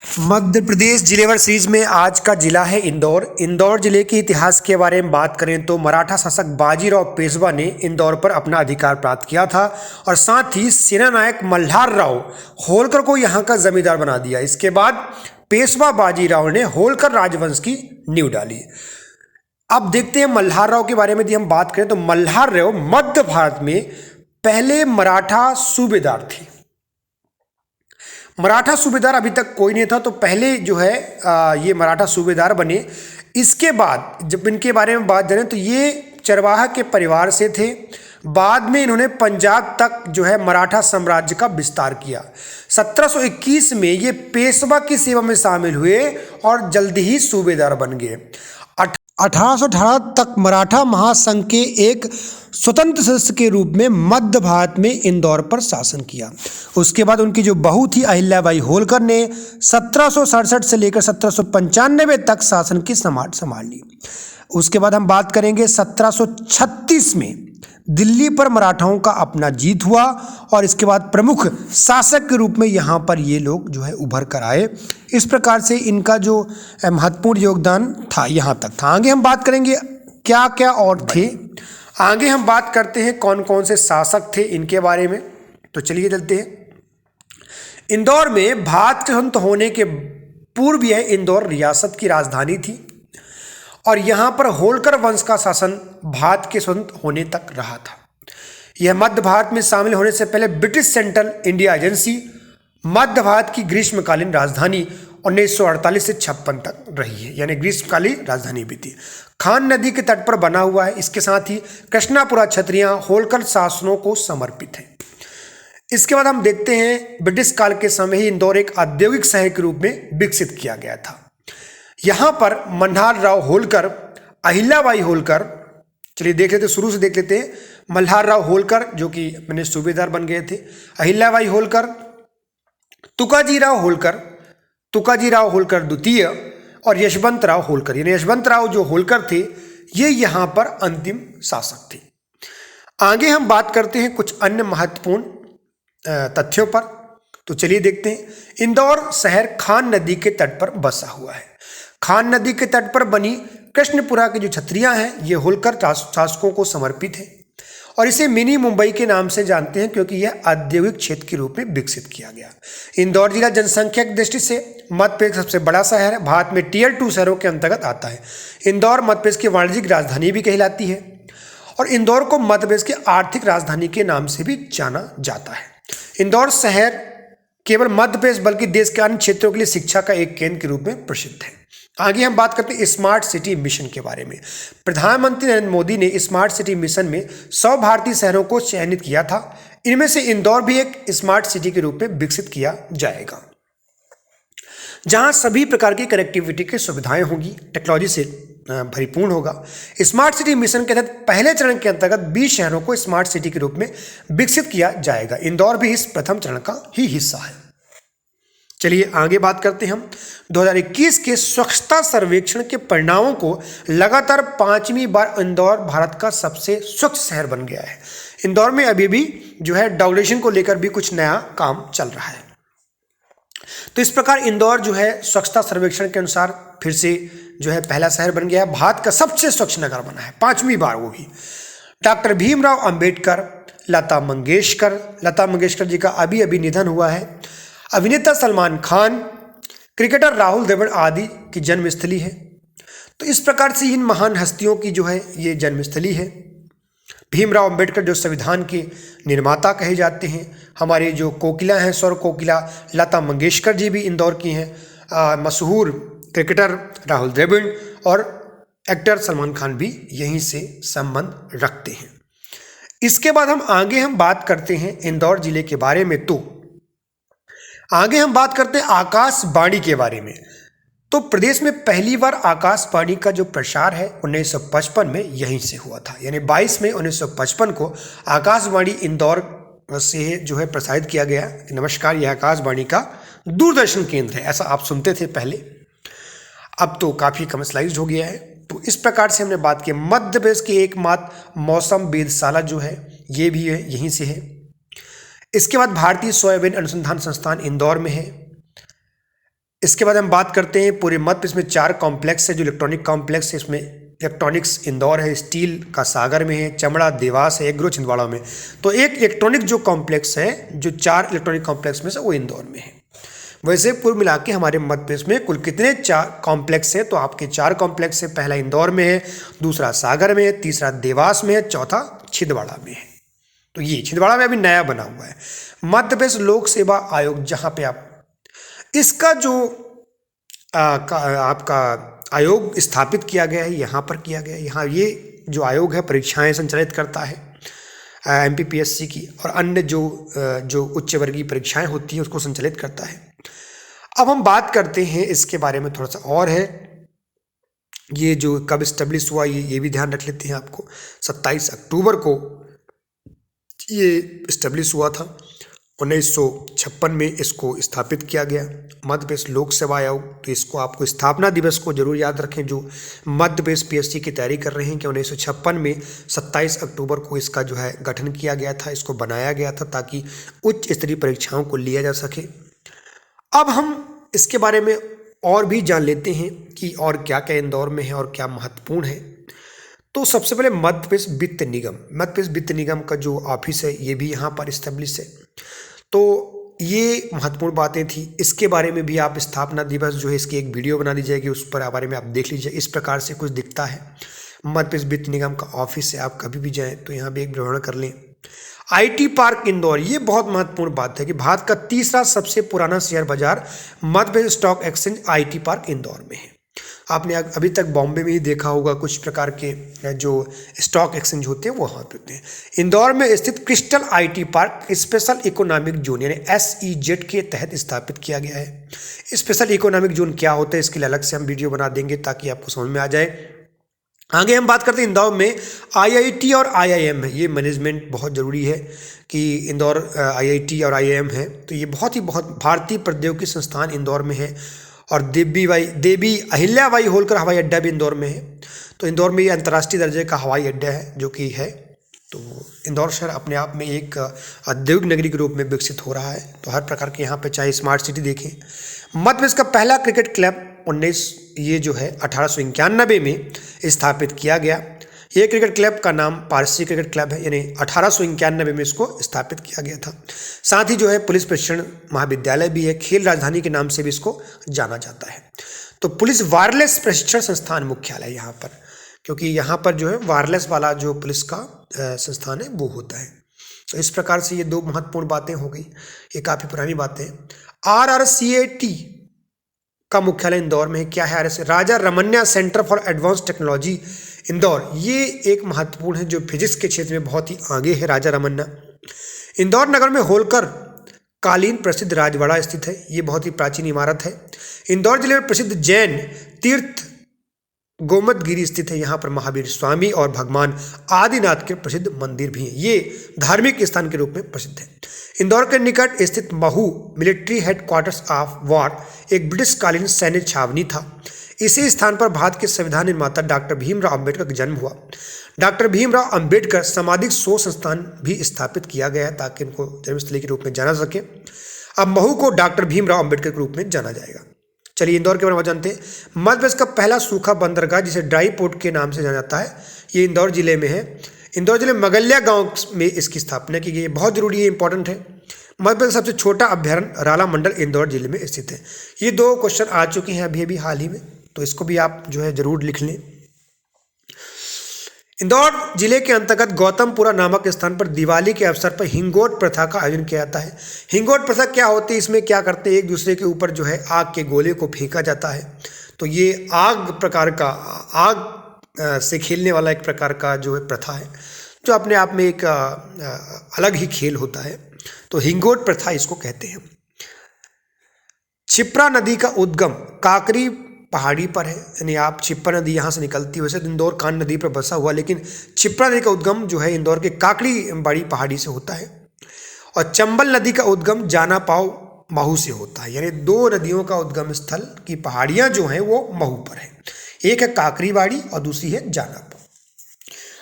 Madhya Pradesh जिलेवर series में आज का जिला है इंदौर। इंदौर जिले के इतिहास के बारे में बात करें तो मराठा शासक बाजीराव पेशवा ने इंदौर पर अपना अधिकार प्राप्त किया था और साथ ही सेनानायक मल्हार राव होलकर को यहाँ का जमींदार बना दिया। इसके बाद पेशवा बाजीराव ने होलकर राजवंश की नींव डाली। अब देखते हैं मल्हार राव के बारे में। यदि हम बात करें तो मल्हार राव मध्य भारत में पहले मराठा सूबेदार थे। मराठा सूबेदार अभी तक कोई नहीं था, तो पहले जो है ये मराठा सूबेदार बने। इसके बाद जब इनके बारे में बात करें तो ये चरवाहा के परिवार से थे। बाद में इन्होंने पंजाब तक जो है मराठा साम्राज्य का विस्तार किया। 1721 में ये पेशवा की सेवा में शामिल हुए और जल्दी ही सूबेदार बन गए। 1818 तक मराठा महासंघ के एक स्वतंत्र सदस्य के रूप में मध्य भारत में इंदौर पर शासन किया। उसके बाद उनकी जो बहू थी अहिल्याबाई होलकर ने 1767 से लेकर 1795 तक शासन की समाट संभाल ली। उसके बाद हम बात करेंगे 1736 में दिल्ली पर मराठाओं का अपना जीत हुआ और इसके बाद प्रमुख शासक के रूप में यहाँ पर ये लोग जो है उभर कर आए। इस प्रकार से इनका जो महत्वपूर्ण योगदान था यहाँ तक था। आगे हम बात करेंगे क्या क्या और थे। आगे हम बात करते हैं कौन कौन से शासक थे इनके बारे में। तो चलिए चलते हैं। इंदौर में भारत के स्वतंत्र होने के पूर्व यह इंदौर रियासत की राजधानी थी और यहाँ पर होलकर वंश का शासन भारत के स्वतंत्र होने तक रहा था। यह मध्य भारत में शामिल होने से पहले ब्रिटिश सेंट्रल इंडिया एजेंसी मध्य भारत की ग्रीष्मकालीन राजधानी 1948 से 56 तक रही है, यानी ग्रीष्मकालीन राजधानी भी थी। खान नदी के तट पर बना हुआ है। इसके साथ ही कृष्णापुरा छत्रियां होलकर शासनों को समर्पित हैं। इसके बाद हम देखते हैं ब्रिटिश काल के समय ही इंदौर एक औद्योगिक शहर के रूप में विकसित किया गया था। यहाँ पर मल्हार राव होलकर, अहिल्याबाई होलकर, चलिए देख लेते, शुरू से देख लेते हैं। मल्हार राव होलकर जो कि अपने सूबेदार बन गए थे, अहिल्याबाई होलकर, तुकाजीराव होलकर, तुकाजीराव होलकर द्वितीय और यशवंत राव होलकर, यानी यशवंत राव जो होलकर थे ये यहाँ पर अंतिम शासक थे। आगे हम बात करते हैं कुछ अन्य महत्वपूर्ण तथ्यों पर। तो चलिए देखते हैं। इंदौर शहर खान नदी के तट पर बसा हुआ है। खान नदी के तट पर बनी कृष्णपुरा की जो छत्रियां हैं ये होलकर शासकों को समर्पित है और इसे मिनी मुंबई के नाम से जानते हैं क्योंकि यह औद्योगिक क्षेत्र के रूप में विकसित किया गया। इंदौर जिला जनसंख्या की दृष्टि से मध्य प्रदेश का सबसे बड़ा शहर है। भारत में टियर 2 शहरों के अंतर्गत आता है। इंदौर मध्य प्रदेश की वाणिज्यिक राजधानी भी कहलाती है और इंदौर को मध्य प्रदेश की आर्थिक राजधानी के नाम से भी जाना जाता है। इंदौर शहर केवल मध्य प्रदेश बल्कि देश के अन्य क्षेत्रों के लिए शिक्षा का एक केंद्र के रूप में प्रसिद्ध है। आगे हम बात करते हैं स्मार्ट सिटी मिशन के बारे में। प्रधानमंत्री नरेंद्र मोदी ने स्मार्ट सिटी मिशन में 100 भारतीय शहरों को चयनित किया था। इनमें से इंदौर भी एक स्मार्ट सिटी के रूप में विकसित किया जाएगा, जहां सभी प्रकार की कनेक्टिविटी की सुविधाएं होंगी, टेक्नोलॉजी से परिपूर्ण होगा। स्मार्ट सिटी मिशन के तहत पहले चरण के अंतर्गत 20 शहरों को स्मार्ट सिटी के रूप में विकसित किया जाएगा। इंदौर भी इस प्रथम चरण का ही हिस्सा है। चलिए आगे बात करते हैं हम 2021 के स्वच्छता सर्वेक्षण के परिणामों को लगातार 5वीं बार इंदौर भारत का सबसे स्वच्छ शहर बन गया है। इंदौर में अभी भी जो है डॉगलेशन को लेकर भी कुछ नया काम चल रहा है। तो इस प्रकार इंदौर जो है स्वच्छता सर्वेक्षण के अनुसार फिर से जो है पहला शहर बन गया है, भारत का सबसे स्वच्छ नगर बना है 5वीं बार वो भी। डॉक्टर भीमराव अंबेडकर, लता मंगेशकर जी का अभी अभी निधन हुआ है। अभिनेता सलमान खान, क्रिकेटर राहुल द्रविड़ आदि की जन्मस्थली है। तो इस प्रकार से इन महान हस्तियों की जो है ये जन्मस्थली है। भीमराव अंबेडकर जो संविधान के निर्माता कहे जाते हैं। हमारे जो कोकिला हैं, स्वर कोकिला लता मंगेशकर जी भी इंदौर की हैं। मशहूर क्रिकेटर राहुल द्रविड़ और एक्टर सलमान खान भी यहीं से संबंध रखते हैं। इसके बाद हम बात करते हैं इंदौर जिले के बारे में। तो आगे हम बात करते हैं आकाशवाणी के बारे में। तो प्रदेश में पहली बार आकाशवाणी का जो प्रसार है 1955 में यहीं से हुआ था, यानी 22 मई 1955 को आकाशवाणी इंदौर से जो है प्रसारित किया गया। नमस्कार, यह आकाशवाणी का दूरदर्शन केंद्र है, ऐसा आप सुनते थे पहले, अब तो काफ़ी कमर्शलाइज्ड हो गया है। तो इस प्रकार से हमने बात की। मध्य प्रदेश की एकमात्र मौसम वेधशाला जो है ये भी है यहीं से है। इसके बाद भारतीय सोयाबीन अनुसंधान संस्थान इंदौर में है। इसके बाद हम बात करते हैं पूरे मध्य प्रदेश में 4 कॉम्प्लेक्स है जो इलेक्ट्रॉनिक कॉम्प्लेक्स है। इसमें इलेक्ट्रॉनिक्स इंदौर है, स्टील का सागर में है, चमड़ा देवास है, एग्रो छिंदवाड़ा में। तो एक इलेक्ट्रॉनिक जो कॉम्प्लेक्स है, जो 4 इलेक्ट्रॉनिक कॉम्प्लेक्स में से वो इंदौर में है। वैसे कुल मिला के हमारे मध्य प्रदेश में कुल कितने 4 कॉम्प्लेक्स हैं, तो आपके 4 कॉम्प्लेक्स है। पहला इंदौर में है, दूसरा सागर में है, तीसरा देवास में है, चौथा छिंदवाड़ा में है। तो ये छिंदवाड़ा में अभी नया बना हुआ है मध्य प्रदेश लोक सेवा आयोग, जहाँ पे आप इसका जो आपका आयोग स्थापित किया गया है, यहाँ पर किया गया है। यहाँ ये जो आयोग है परीक्षाएं संचालित करता है MPPSC की, और अन्य जो उच्च वर्गीय परीक्षाएं होती हैं उसको संचालित करता है। अब हम बात करते हैं इसके बारे में थोड़ा सा और है, ये जो कब इस्टेब्लिश हुआ ये भी ध्यान रख लेते हैं आपको। 27 अक्टूबर को ये इस्टेब्लिश हुआ था। 1956 में इसको स्थापित किया गया मध्य प्रदेश लोक सेवा आयोग। तो इसको आपको स्थापना दिवस को जरूर याद रखें, जो मध्य प्रदेश PSC की तैयारी कर रहे हैं, कि 1956 में 27 अक्टूबर को इसका जो है गठन किया गया था, इसको बनाया गया था ताकि उच्च स्तरीय परीक्षाओं को लिया जा सके। अब हम इसके बारे में और भी जान लेते हैं कि और क्या क्या इंदौर में है और क्या महत्वपूर्ण है। तो सबसे पहले मध्य प्रदेश वित्त निगम, मध्य प्रदेश वित्त निगम का जो ऑफिस है ये भी यहाँ पर इस्टेब्लिश है। तो ये महत्वपूर्ण बातें थी। इसके बारे में भी आप स्थापना दिवस जो है इसकी एक वीडियो बना दी जाएगी, उस पर बारे में आप देख लीजिए। इस प्रकार से कुछ दिखता है मध्य प्रदेश वित्त निगम का ऑफिस है। आप कभी भी जाएँ तो यहाँ भी एक भ्रमण कर लें। IT पार्क इंदौर, ये बहुत महत्वपूर्ण बात है कि भारत का तीसरा सबसे पुराना शेयर बाजार Madhya Pradesh stock exchange IT park Indore में है। आपने अभी तक बॉम्बे में ही देखा होगा कुछ प्रकार के जो स्टॉक एक्सचेंज होते हैं वो वहाँ पे होते हैं। इंदौर में स्थित crystal IT park special economic zone यानी SEZ के तहत स्थापित किया गया है। स्पेशल इकोनॉमिक जोन क्या होता है इसके लिए अलग से हम वीडियो बना देंगे ताकि आपको समझ में आ जाए। आगे हम बात करते हैं इंदौर में IIT और IIM है। ये मैनेजमेंट बहुत ज़रूरी है कि इंदौर IIT और IIM है। तो ये बहुत भारतीय प्रौद्योगिकी संस्थान इंदौर में है, और देवी अहिल्याबाई होलकर हवाई अड्डा भी इंदौर में है। तो इंदौर में ये अंतर्राष्ट्रीय दर्जे का हवाई अड्डा है जो कि है। तो इंदौर शहर अपने आप में एक औद्योगिक नगरी के रूप में विकसित हो रहा है। तो हर प्रकार के यहाँ पे चाहे स्मार्ट सिटी देखें। मध्य प्रदेश का पहला क्रिकेट क्लब 1891 में स्थापित किया गया। ये क्रिकेट क्लब का नाम पारसी क्रिकेट क्लब है, यानी 1891 में इसको स्थापित किया गया था। साथ ही जो है पुलिस प्रशिक्षण महाविद्यालय भी है, खेल राजधानी के नाम से भी इसको जाना जाता है। तो पुलिस वायरलेस प्रशिक्षण संस्थान मुख्यालय यहाँ पर, क्योंकि यहाँ पर जो है वायरलेस वाला जो पुलिस का संस्थान है वो होता है। तो इस प्रकार से ये 2 महत्वपूर्ण बातें हो गई, ये काफ़ी पुरानी बातें। RRCAT का मुख्यालय इंदौर में है। क्या है RRCAT? Raja Ramanna centre for advance technology Indore. ये एक महत्वपूर्ण है जो फिजिक्स के क्षेत्र में बहुत ही आगे है, राजा रमन्ना। इंदौर नगर में होलकर कालीन प्रसिद्ध राजवाड़ा स्थित है। ये बहुत ही प्राचीन इमारत है। इंदौर जिले में प्रसिद्ध जैन तीर्थ गोमतगिरी स्थित है। यहाँ पर महावीर स्वामी और भगवान आदिनाथ के प्रसिद्ध मंदिर भी हैं। ये धार्मिक स्थान के रूप में प्रसिद्ध है। इंदौर के निकट स्थित Mhow military headquarters of war एक ब्रिटिशकालीन सैन्य छावनी था। इसी स्थान पर भारत के संविधान निर्माता डॉक्टर भीमराव अंबेडकर का जन्म हुआ। डॉक्टर भीमराव अंबेडकर सामाजिक शोध संस्थान भी स्थापित किया गया है ताकि इनको जन्मस्थली के रूप में जाना सके। अब महू को डॉक्टर भीमराव अंबेडकर के रूप में जाना जाएगा। चलिए इंदौर के बारे में जानते हैं। मध्य प्रदेश का पहला सूखा बंदरगाह जिसे ड्राई पोर्ट के नाम से जाना जाता है, ये इंदौर जिले में है। इंदौर जिले में मगलिया गांव में इसकी स्थापना की गई। बहुत जरूरी है, इंपॉर्टेंट है। मध्य प्रदेश सबसे छोटा अभ्यारण्य राला मंडल इंदौर जिले में स्थित है। ये 2 क्वेश्चन आ चुके हैं अभी हाल ही में, तो इसको भी आप जो है जरूर लिख लें। इंदौर जिले के अंतर्गत गौतमपुरा नामक स्थान पर दिवाली के अवसर पर हिंगोट प्रथा का आयोजन किया जाता है। हिंगोट प्रथा क्या होती है? इसमें क्या करते हैं, एक दूसरे के ऊपर जो है आग के गोले को फेंका जाता है। तो ये आग से खेलने वाला एक प्रकार का जो है प्रथा है, जो अपने आप में एक अलग ही खेल होता है। तो हिंगोट प्रथा इसको कहते हैं। क्षिप्रा नदी का उद्गम काकरी पहाड़ी पर है, यानी आप क्षिप्रा नदी यहाँ से निकलती है। वैसे तो इंदौर कान नदी पर बसा हुआ, लेकिन क्षिप्रा नदी का उद्गम जो है इंदौर के काकड़ी बड़ी पहाड़ी से होता है। और चंबल नदी का उद्गम जाना पाव महू से होता है, यानी 2 नदियों का उद्गम स्थल की पहाड़ियाँ जो हैं वो महू पर है। एक है काकरीबाड़ी और दूसरी है जाना पाव।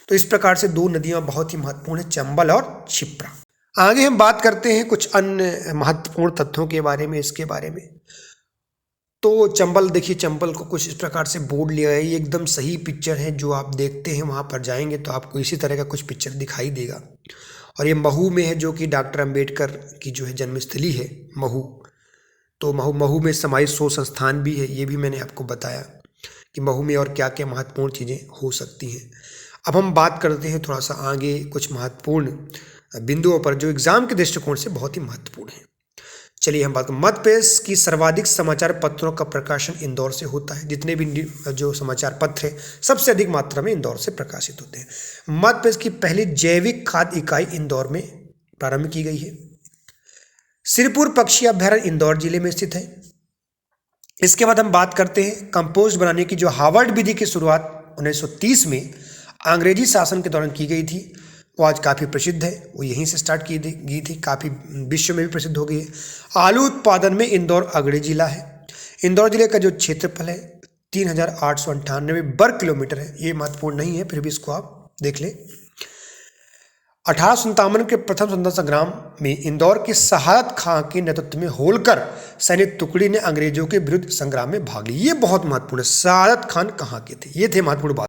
तो इस प्रकार से 2 नदियाँ बहुत ही महत्वपूर्ण है, चंबल और क्षिप्रा। आगे हम बात करते हैं कुछ अन्य महत्वपूर्ण तथ्यों के बारे में। इसके बारे में तो चंबल देखिए, चंबल को कुछ इस प्रकार से बोर्ड लिया है, ये एकदम सही पिक्चर है जो आप देखते हैं, वहाँ पर जाएंगे तो आपको इसी तरह का कुछ पिक्चर दिखाई देगा। और ये महू में है, जो कि डॉक्टर अंबेडकर की जो है जन्मस्थली है महू। तो महू में समाहित 100 संस्थान भी है, ये भी मैंने आपको बताया कि महू में और क्या क्या महत्वपूर्ण चीज़ें हो सकती हैं। अब हम बात करते हैं थोड़ा सा आगे कुछ महत्वपूर्ण बिंदुओं पर जो एग्जाम के दृष्टिकोण से बहुत ही महत्वपूर्ण है। चलिए हम बात करें, मध्य प्रदेश की सर्वाधिक समाचार पत्रों का प्रकाशन इंदौर से होता है। जितने भी जो समाचार पत्र हैं सबसे अधिक मात्रा में इंदौर से प्रकाशित होते हैं। मध्य प्रदेश की पहली जैविक खाद्य इकाई इंदौर में प्रारंभ की गई है। सिरपुर पक्षी अभ्यारण्य इंदौर जिले में स्थित है। इसके बाद हम बात करते हैं कंपोस्ट बनाने की, जो हार्वर्ड विधि की शुरुआत 1930 में अंग्रेजी शासन के दौरान की गई थी, वो आज काफ़ी प्रसिद्ध है, वो यहीं से स्टार्ट की गई थी, काफ़ी विश्व में भी प्रसिद्ध हो गई है। आलू उत्पादन में इंदौर अग्रणी जिला है। इंदौर जिले का जो क्षेत्रफल है 3898 वर्ग किलोमीटर है। ये महत्वपूर्ण नहीं है, फिर भी इसको आप देख लें। 1857 के प्रथम स्वतंत्रता संग्राम में इंदौर के शहादत खां के नेतृत्व में होलकर सैनिक टुकड़ी ने अंग्रेजों के विरुद्ध संग्राम में भाग ली। ये बहुत महत्वपूर्ण है। शहादत खान कहाँ के थे, ये थे महत्वपूर्ण बात।